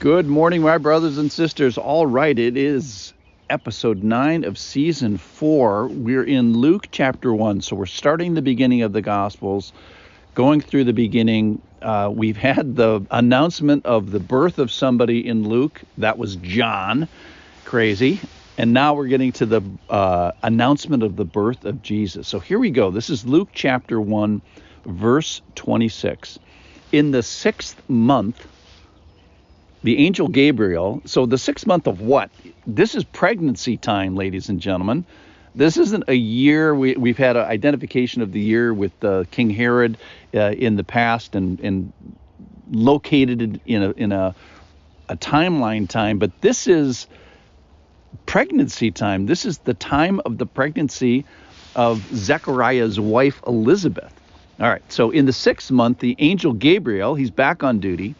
Good morning, my brothers and sisters. All right, it is episode 9 of season 4. We're in Luke chapter 1, so we're starting the beginning of the Gospels, going through the beginning. We've had the announcement of the birth of somebody in Luke. That was John. Crazy. And now we're getting to the announcement of the birth of Jesus. So here we go. This is Luke chapter 1, verse 26. In the 6th month, the angel Gabriel, so the 6th month of what? This is pregnancy time, ladies and gentlemen. This isn't a year. We've had an identification of the year with King Herod in the past and located it in a timeline time, but this is pregnancy time. This is the time of the pregnancy of Zechariah's wife, Elizabeth. All right, so in the 6th month, the angel Gabriel, he's back on duty,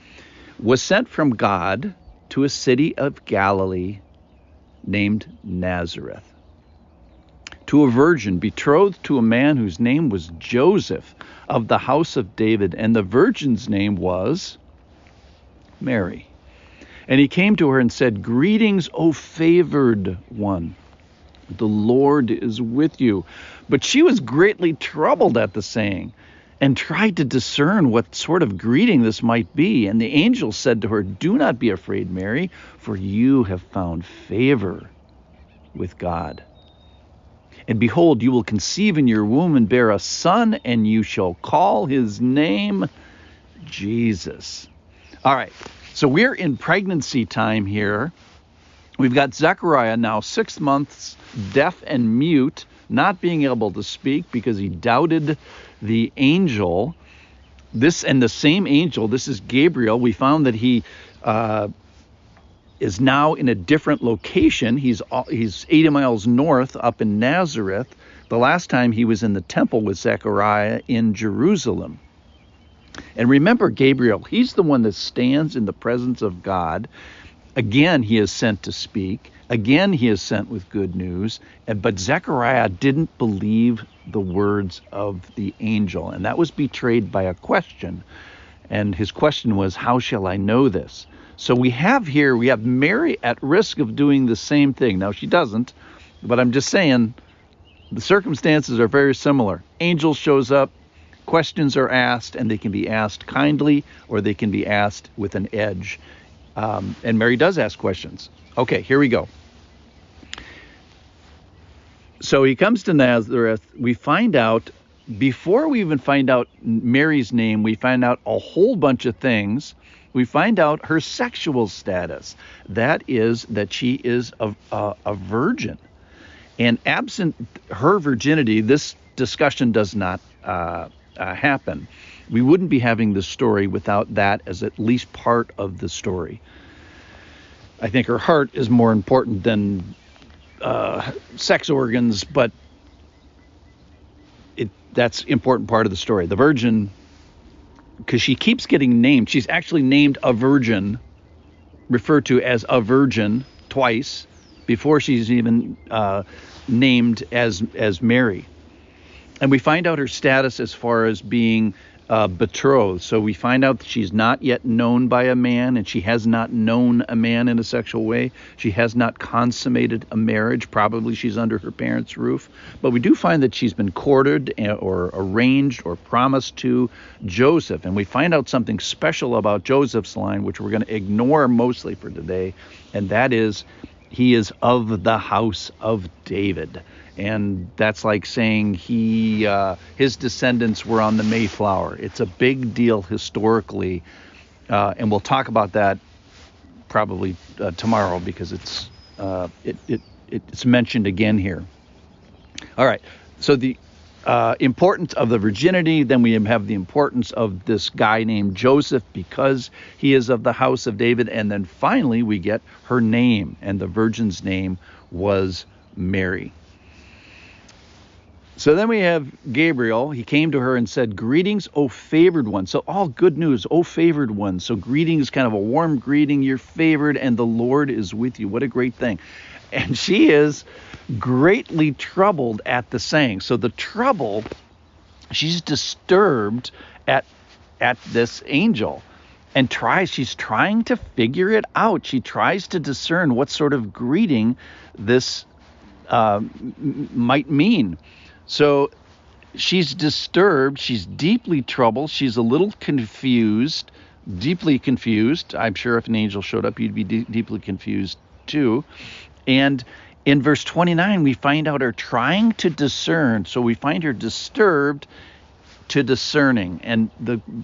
was sent from God to a city of Galilee named Nazareth, to a virgin betrothed to a man whose name was Joseph of the house of David, and the virgin's name was Mary. And he came to her and said, "Greetings, O favored one. The Lord is with you." But she was greatly troubled at the saying, and tried to discern what sort of greeting this might be. And the angel said to her, "Do not be afraid, Mary, for you have found favor with God. And behold, you will conceive in your womb and bear a son, and you shall call his name Jesus." All right, so we're in pregnancy time here. We've got Zechariah now 6 months, deaf and mute, not being able to speak because he doubted the angel. This and the same angel, this is Gabriel. We found that he is now in a different location. He's 80 miles north up in Nazareth. The last time he was in the temple with Zechariah in Jerusalem. And remember Gabriel, he's the one that stands in the presence of God. Again, he is sent to speak. Again, he is sent with good news. But Zechariah didn't believe the words of the angel, and that was betrayed by a question. And his question was, "How shall I know this?" So we have Mary at risk of doing the same thing. Now, she doesn't, but I'm just saying the circumstances are very similar. Angel shows up, questions are asked, and they can be asked kindly or they can be asked with an edge. And Mary does ask questions. Okay, here we go. So he comes to Nazareth. We find out, before we even find out Mary's name, we find out a whole bunch of things. We find out her sexual status. That is that she is a virgin. And absent her virginity, this discussion does not happen. We wouldn't be having this story without that as at least part of the story. I think her heart is more important than sex organs, but that's important part of the story. The virgin, because she keeps getting named. She's actually named a virgin, referred to as a virgin twice before she's even named as Mary. And we find out her status as far as being betrothed. So we find out that she's not yet known by a man, and she has not known a man in a sexual way. She has not consummated a marriage. Probably she's under her parents' roof. But we do find that she's been courted or arranged or promised to Joseph. And we find out something special about Joseph's line, which we're going to ignore mostly for today, and that is he is of the house of David. And that's like saying his descendants were on the Mayflower. It's a big deal historically, and we'll talk about that probably tomorrow because it's mentioned again here. All right, so the importance of the virginity, then we have the importance of this guy named Joseph because he is of the house of David, and then finally we get her name, and the virgin's name was Mary. So then we have Gabriel. He came to her and said, "Greetings, O favored one." So all good news, O favored one. So greeting is kind of a warm greeting. You're favored and the Lord is with you. What a great thing. And she is greatly troubled at the saying. So the trouble, she's disturbed at this angel. and she's trying to figure it out. She tries to discern what sort of greeting this might mean. So she's disturbed. She's deeply troubled. She's a little confused, deeply confused. I'm sure if an angel showed up, you'd be deeply confused too. And in verse 29, we find out her trying to discern. So we find her disturbed to discerning. And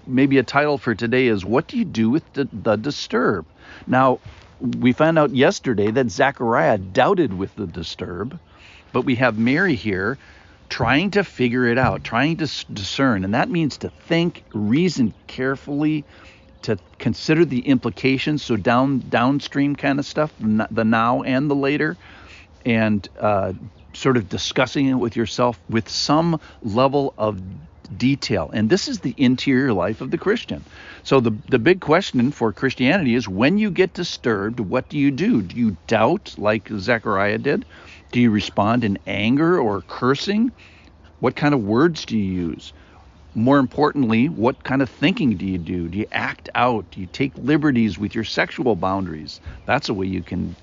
maybe a title for today is, what do you do with the disturb? Now, we found out yesterday that Zechariah doubted with the disturb, but we have Mary here trying to figure it out, trying to discern. And that means to think, reason carefully, to consider the implications, so downstream kind of stuff, the now and the later, and sort of discussing it with yourself with some level of detail. And this is the interior life of the Christian. So the big question for Christianity is, when you get disturbed, what do you do? Do you doubt like Zechariah did? Do you respond in anger or cursing? What kind of words do you use? More importantly, what kind of thinking do you do? Do you act out? Do you take liberties with your sexual boundaries? That's a way you can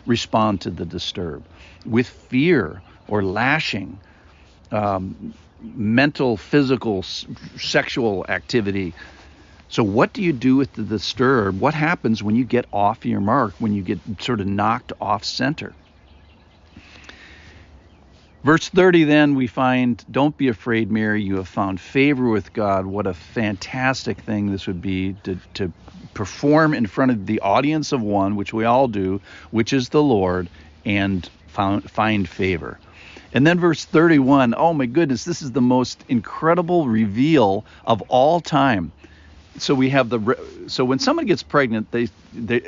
respond to the disturb. With fear or lashing, mental, physical, sexual activity. So what do you do with the disturb? What happens when you get off your mark, when you get sort of knocked off center? Verse 30, then we find, don't be afraid, Mary, you have found favor with God. What a fantastic thing this would be to perform in front of the audience of one, which we all do, which is the Lord, and find favor. And then verse 31, oh my goodness, this is the most incredible reveal of all time. So we have so when someone gets pregnant, they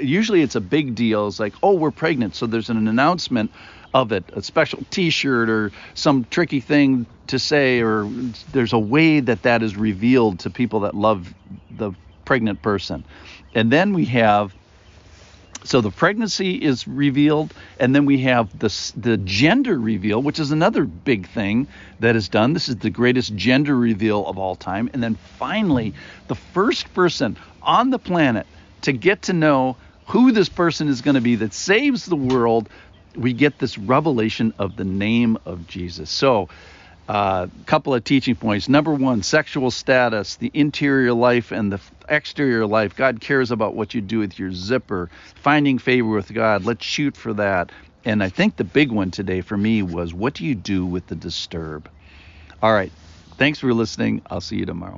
usually it's a big deal. It's like, oh, we're pregnant. So there's an announcement of it, a special T-shirt or some tricky thing to say, or there's a way that is revealed to people that love the pregnant person. And then we have, so the pregnancy is revealed, and then we have the gender reveal, which is another big thing that is done. This is the greatest gender reveal of all time. And then finally, the first person on the planet to get to know who this person is going to be that saves the world, we get this revelation of the name of Jesus. So a couple of teaching points. Number one, sexual status, the interior life and the exterior life. God cares about what you do with your zipper. Finding favor with God. Let's shoot for that. And I think the big one today for me was, what do you do with the disturb? All right. Thanks for listening. I'll see you tomorrow.